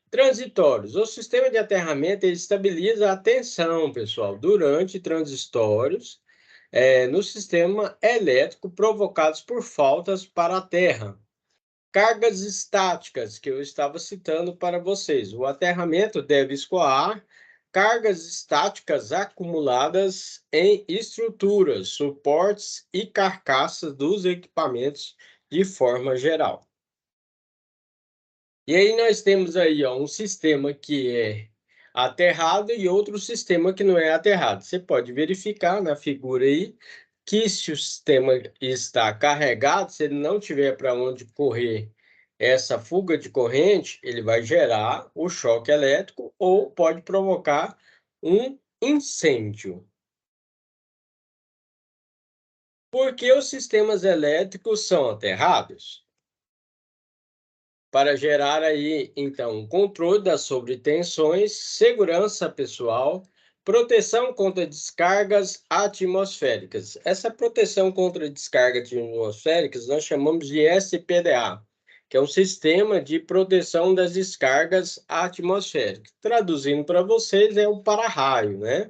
S5: Transitórios. O sistema de aterramento ele estabiliza a tensão, pessoal, durante transitórios no sistema elétrico provocados por faltas para a Terra. Cargas estáticas, que eu estava citando para vocês. O aterramento deve escoar cargas estáticas acumuladas em estruturas, suportes e carcaças dos equipamentos de forma geral. E aí nós temos aí um sistema que é aterrado e outro sistema que não é aterrado. Você pode verificar na figura aí que se o sistema está carregado, se ele não tiver para onde correr essa fuga de corrente, ele vai gerar o choque elétrico ou pode provocar um incêndio. Por que os sistemas elétricos são aterrados? Para gerar aí, então, controle das sobretensões, segurança pessoal, proteção contra descargas atmosféricas. Essa proteção contra descargas atmosféricas nós chamamos de SPDA, que é um sistema de proteção das descargas atmosféricas. Traduzindo para vocês, é o para-raio, né?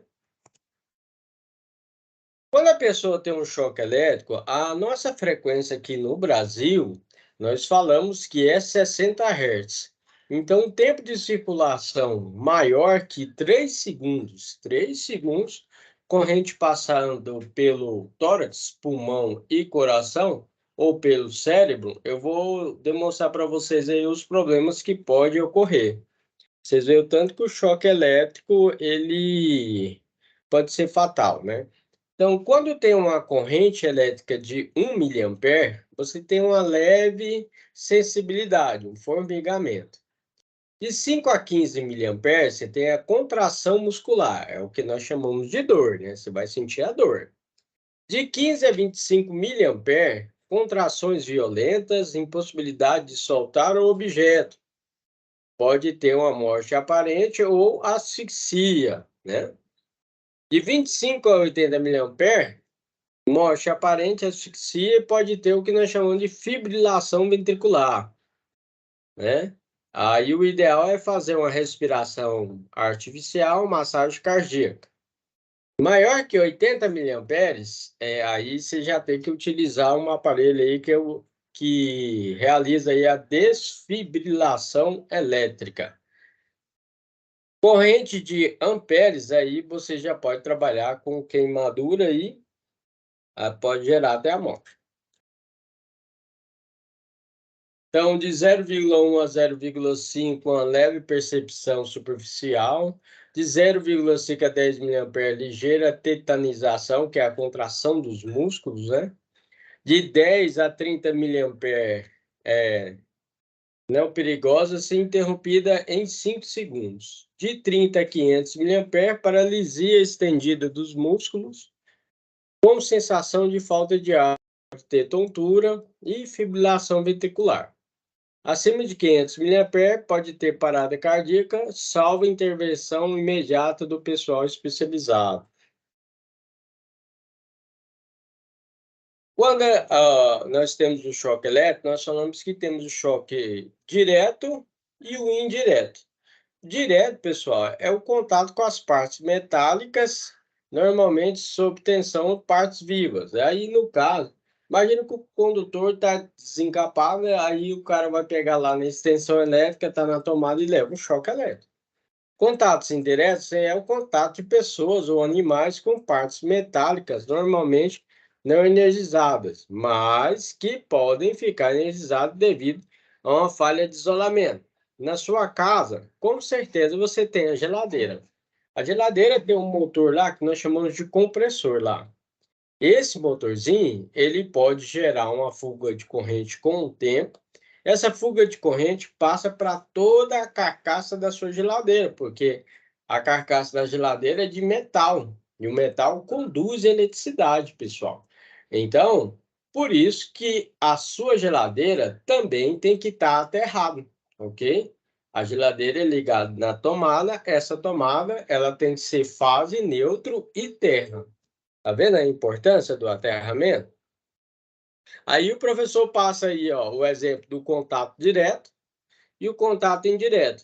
S5: Quando a pessoa tem um choque elétrico, a nossa frequência aqui no Brasil, nós falamos que é 60 Hz. Então, o tempo de circulação maior que 3 segundos, corrente passando pelo tórax, pulmão e coração, ou pelo cérebro, eu vou demonstrar para vocês aí os problemas que podem ocorrer. Vocês veem o tanto que o choque elétrico, ele pode ser fatal, né? Então, quando tem uma corrente elétrica de 1 mA, você tem uma leve sensibilidade, um formigamento. De 5 a 15 mA, você tem a contração muscular, é o que nós chamamos de dor, né? Você vai sentir a dor. De 15 a 25 mA, contrações violentas, impossibilidade de soltar o objeto. Pode ter uma morte aparente ou asfixia, né? De 25 a 80 mA, morte aparente, asfixia e pode ter o que nós chamamos de fibrilação ventricular, né? Aí o ideal é fazer uma respiração artificial, massagem cardíaca. Maior que 80 miliamperes, aí você já tem que utilizar um aparelho aí que realiza aí a desfibrilação elétrica. Corrente de amperes, aí você já pode trabalhar com queimadura e pode gerar até a morte. Então, de 0,1 a 0,5, uma leve percepção superficial. De 0,5 a 10 mA, ligeira tetanização, que é a contração dos músculos, né? De 10 a 30 mA, não perigosa, se interrompida em 5 segundos. De 30 a 500 mA, paralisia estendida dos músculos, com sensação de falta de ar, ter tontura e fibrilação ventricular. Acima de 500 mA pode ter parada cardíaca, salvo intervenção imediata do pessoal especializado. Quando nós temos o choque elétrico, nós falamos que temos o choque direto e o indireto. Direto, pessoal, é o contato com as partes metálicas, normalmente sob tensão, partes vivas. Aí, no caso, imagina que o condutor está desencapado, aí o cara vai pegar lá na extensão elétrica, está na tomada e leva um choque elétrico. Contatos indiretos é o contato de pessoas ou animais com partes metálicas, normalmente não energizadas, mas que podem ficar energizadas devido a uma falha de isolamento. Na sua casa, com certeza você tem a geladeira. A geladeira tem um motor lá que nós chamamos de compressor lá. Esse motorzinho, ele pode gerar uma fuga de corrente com o tempo. Essa fuga de corrente passa para toda a carcaça da sua geladeira, porque a carcaça da geladeira é de metal, e o metal conduz eletricidade, pessoal. Então, por isso que a sua geladeira também tem que estar aterrada, ok? A geladeira é ligada na tomada, essa tomada ela tem que ser fase, neutro e terra. Tá vendo a importância do aterramento? Aí o professor passa aí, ó, o exemplo do contato direto e o contato indireto.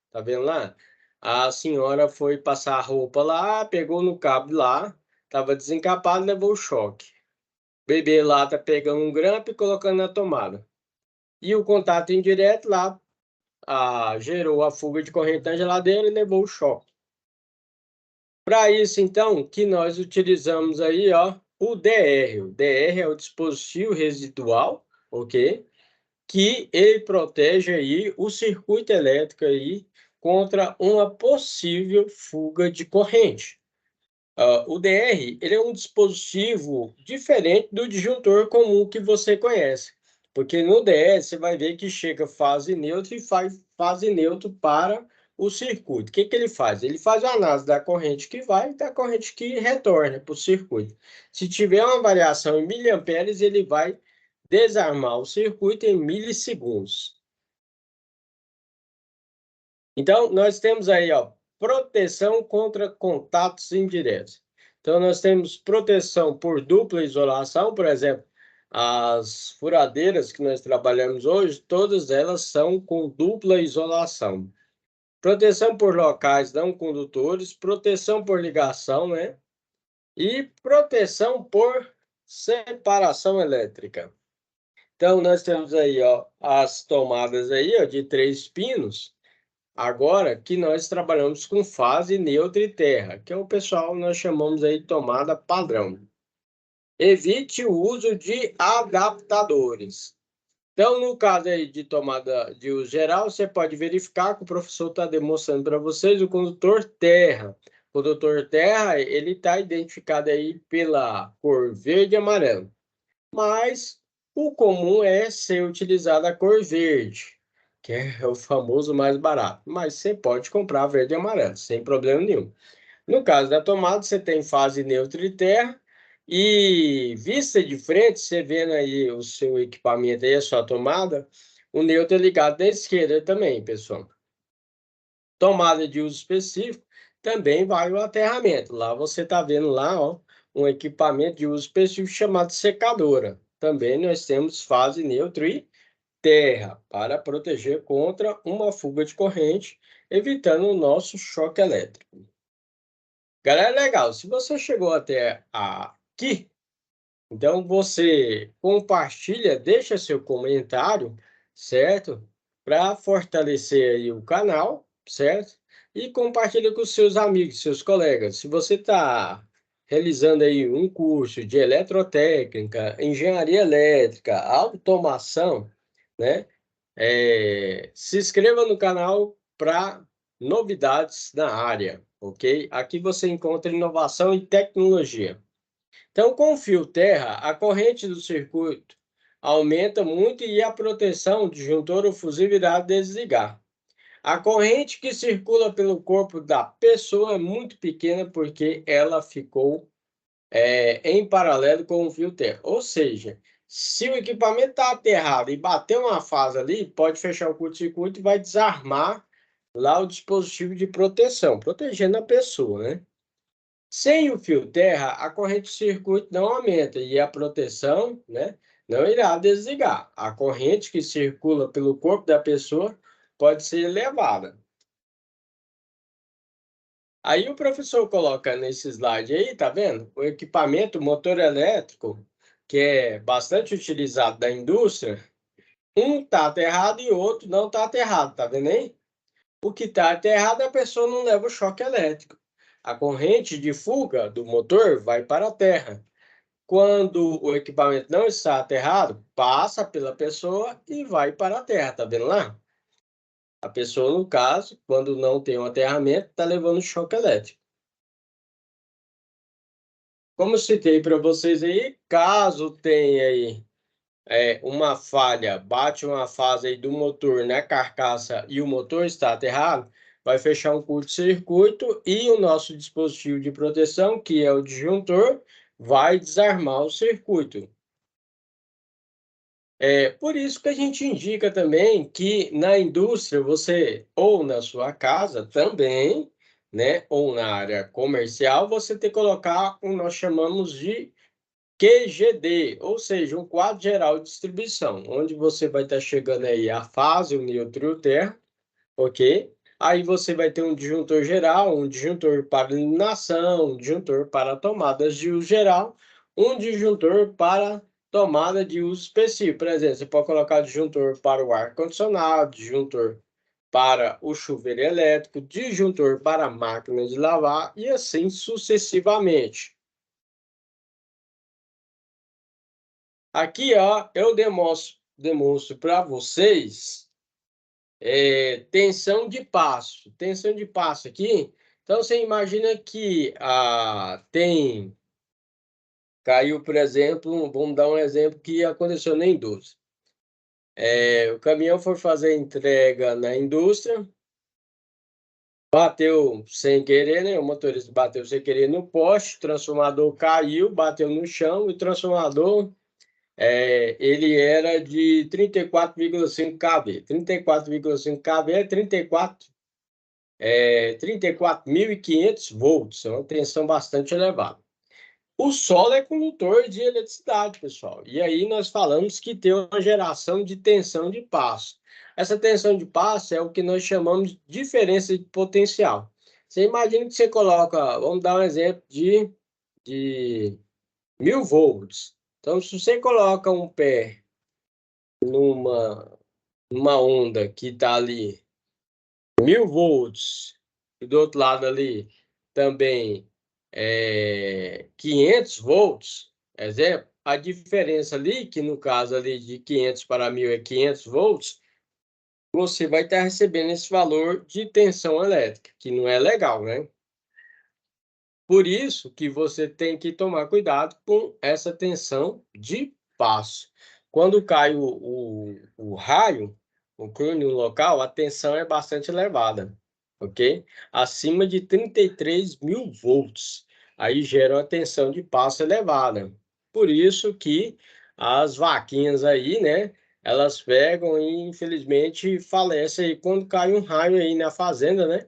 S5: Tá vendo lá? A senhora foi passar a roupa lá, pegou no cabo lá, estava desencapado, levou o choque. O bebê lá tá pegando um grampo e colocando na tomada. E o contato indireto lá gerou a fuga de corrente na geladeira e levou o choque. Para isso, então, que nós utilizamos aí, ó, o DR. O DR é o dispositivo residual, ok? Que ele protege aí o circuito elétrico aí contra uma possível fuga de corrente. O DR, ele é um dispositivo diferente do disjuntor comum que você conhece, porque no DR você vai ver que chega fase neutra e faz fase neutra para o circuito. O que ele faz? Ele faz a análise da corrente que vai e da corrente que retorna para o circuito. Se tiver uma variação em miliamperes, ele vai desarmar o circuito em milissegundos. Então, nós temos aí, ó, proteção contra contatos indiretos. Então, nós temos proteção por dupla isolação, por exemplo, as furadeiras que nós trabalhamos hoje, todas elas são com dupla isolação. Proteção por locais não condutores, proteção por ligação, né? E proteção por separação elétrica. Então, nós temos aí, ó, as tomadas aí, ó, de 3 pinos. Agora que nós trabalhamos com fase neutra e terra, que é o pessoal nós chamamos aí de tomada padrão. Evite o uso de adaptadores. Então, no caso aí de tomada de uso geral, você pode verificar que o professor está demonstrando para vocês o condutor terra. O condutor terra, ele está identificado aí pela cor verde e amarelo. Mas o comum é ser utilizada a cor verde, que é o famoso mais barato. Mas você pode comprar verde e amarelo, sem problema nenhum. No caso da tomada, você tem fase neutra e terra. E vista de frente, você vendo aí o seu equipamento aí, a sua tomada, o neutro é ligado na esquerda também, pessoal. Tomada de uso específico, também vai o aterramento. Lá você está vendo lá, ó, um equipamento de uso específico chamado secadora. Também nós temos fase neutro e terra para proteger contra uma fuga de corrente, evitando o nosso choque elétrico. Galera, legal. Se você chegou até aqui, então você compartilha, deixa seu comentário, certo? Para fortalecer aí o canal, certo? E compartilha com seus amigos, seus colegas. Se você está realizando aí um curso de eletrotécnica, engenharia elétrica, automação, né? Se inscreva no canal para novidades na área, ok? Aqui você encontra inovação e tecnologia. Então, com o fio terra, a corrente do circuito aumenta muito e a proteção do disjuntor ou fusível irá desligar. A corrente que circula pelo corpo da pessoa é muito pequena porque ela ficou em paralelo com o fio terra. Ou seja, se o equipamento está aterrado e bater uma fase ali, pode fechar o curto-circuito e vai desarmar lá o dispositivo de proteção, protegendo a pessoa, né? Sem o fio terra, a corrente de circuito não aumenta e a proteção, né, não irá desligar. A corrente que circula pelo corpo da pessoa pode ser elevada. Aí o professor coloca nesse slide aí, tá vendo? O equipamento motor elétrico, que é bastante utilizado da indústria, um está aterrado e o outro não está aterrado, tá vendo aí? O que está aterrado, a pessoa não leva o choque elétrico. A corrente de fuga do motor vai para a terra. Quando o equipamento não está aterrado, passa pela pessoa e vai para a terra, tá vendo lá? A pessoa, no caso, quando não tem um aterramento, está levando choque elétrico. Como eu citei para vocês aí, caso tenha aí uma falha, bate uma fase aí do motor na carcaça e o motor está aterrado, vai fechar um curto-circuito e o nosso dispositivo de proteção, que é o disjuntor, vai desarmar o circuito. Por isso que a gente indica também que na indústria você, ou na sua casa também, né, ou na área comercial, você tem que colocar o que nós chamamos de QGD, ou seja, um quadro geral de distribuição, onde você vai estar chegando aí a fase, o neutro e o terra, ok? Aí você vai ter um disjuntor geral, um disjuntor para iluminação, um disjuntor para tomadas de uso geral, um disjuntor para tomada de uso específico. Por exemplo, você pode colocar disjuntor para o ar-condicionado, disjuntor para o chuveiro elétrico, disjuntor para a máquina de lavar e assim sucessivamente. Aqui, ó, eu demonstro para vocês tensão de passo. Tensão de passo aqui. Então, você imagina que caiu, por exemplo, vamos dar um exemplo que aconteceu na indústria. O caminhão foi fazer entrega na indústria, bateu sem querer, né? O motorista bateu sem querer no poste, o transformador caiu, bateu no chão e o transformador ele era de 34,5 kV. 34,5 kV é 34.500 volts, é uma tensão bastante elevada. O solo é condutor de eletricidade, pessoal. E aí nós falamos que tem uma geração de tensão de passo. Essa tensão de passo é o que nós chamamos de diferença de potencial. Você imagina que você coloca, vamos dar um exemplo de 1000 volts. Então, se você coloca um pé numa onda que está ali 1000 volts, e do outro lado ali também 500 volts, exemplo, a diferença ali, que no caso ali de 500 para 1000 é 500 volts, você vai estar recebendo esse valor de tensão elétrica, que não é legal, né? Por isso que você tem que tomar cuidado com essa tensão de passo. Quando cai o raio, o cone local, a tensão é bastante elevada, ok? Acima de 33.000 volts. Aí gera uma tensão de passo elevada. Por isso que as vaquinhas aí, né? Elas pegam e, infelizmente, falecem aí quando cai um raio aí na fazenda, né?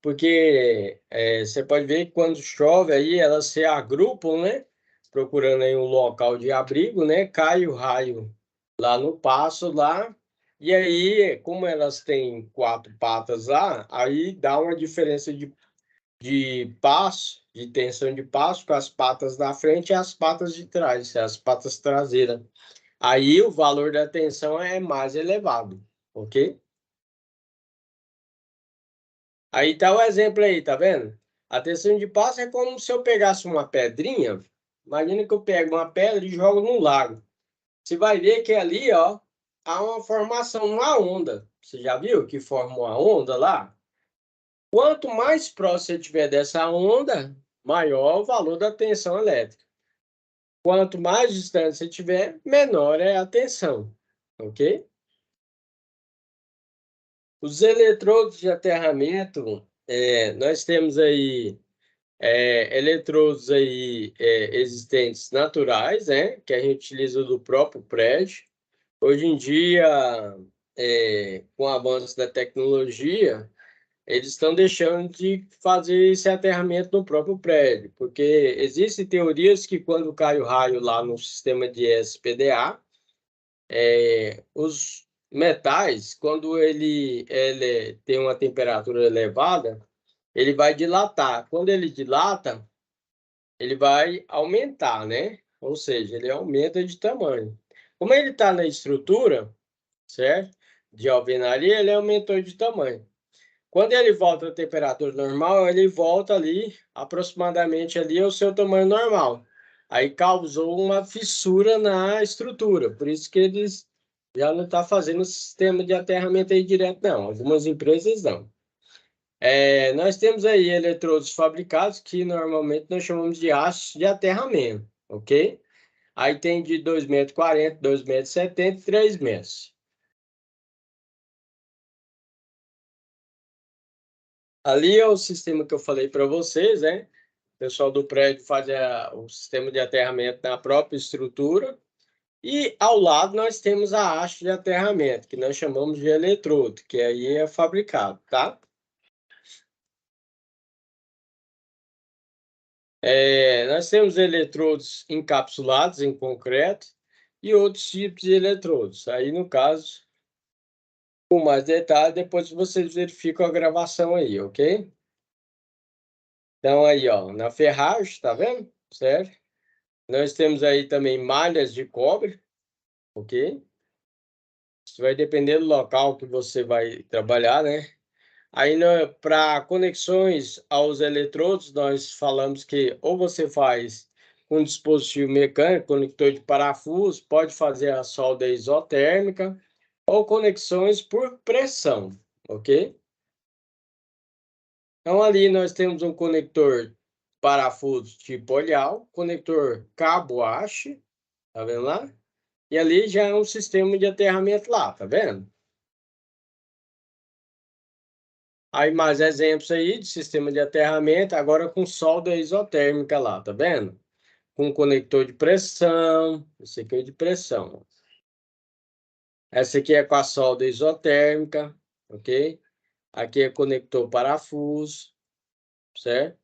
S5: Porque você pode ver que quando chove aí, elas se agrupam, né? Procurando aí um local de abrigo, né? Cai o raio lá no passo lá, e aí, como elas têm 4 patas lá, aí dá uma diferença de passo, de tensão de passo com as patas da frente e as patas de trás, as patas traseiras. Aí o valor da tensão é mais elevado, ok? Aí tá o exemplo aí, tá vendo? A tensão de passo é como se eu pegasse uma pedrinha. Imagina que eu pego uma pedra e jogo no lago. Você vai ver que ali, ó, há uma formação, uma onda. Você já viu que forma uma onda lá? Quanto mais próximo você tiver dessa onda, maior o valor da tensão elétrica. Quanto mais distante você tiver, menor é a tensão, ok? Os eletrodos de aterramento, nós temos aí eletrodos aí existentes naturais, né, que a gente utiliza do próprio prédio. Hoje em dia, com o avanço da tecnologia, eles estão deixando de fazer esse aterramento no próprio prédio, porque existem teorias que quando cai o raio lá no sistema de SPDA, os metais, quando ele tem uma temperatura elevada, ele vai dilatar. Quando ele dilata, ele vai aumentar, né? Ou seja, ele aumenta de tamanho. Como ele está na estrutura, certo? De alvenaria, ele aumentou de tamanho. Quando ele volta à temperatura normal, ele volta ali, aproximadamente ali ao seu tamanho normal. Aí causou uma fissura na estrutura, por isso que eles já não estão fazendo o sistema de aterramento aí direto, não. Algumas empresas não. Nós temos aí eletrodos fabricados que normalmente nós chamamos de hastes de aterramento, ok? Aí tem de 2,40 m, 2,70 m e 3 metros. Ali é o sistema que eu falei para vocês, né? O pessoal do prédio faz o sistema de aterramento na própria estrutura. E ao lado nós temos a haste de aterramento, que nós chamamos de eletrodo, que aí é fabricado, tá? Nós temos eletrodos encapsulados em concreto e outros tipos de eletrodos. Aí, no caso, com mais detalhe, depois vocês verificam a gravação aí, ok? Então, aí, ó, na ferragem, tá vendo? Certo? Nós temos aí também malhas de cobre, ok? Isso vai depender do local que você vai trabalhar, né? Aí, para conexões aos eletrodos, nós falamos que ou você faz um dispositivo mecânico, conector de parafuso, pode fazer a solda isotérmica, ou conexões por pressão, ok? Então, ali nós temos um conector parafuso tipo olhal, conector cabo haste, tá vendo lá? E ali já é um sistema de aterramento lá, tá vendo? Aí mais exemplos aí de sistema de aterramento, agora com solda isotérmica lá, tá vendo? Com conector de pressão, esse aqui é de pressão. Essa aqui é com a solda isotérmica, ok? Aqui é conector parafuso, certo?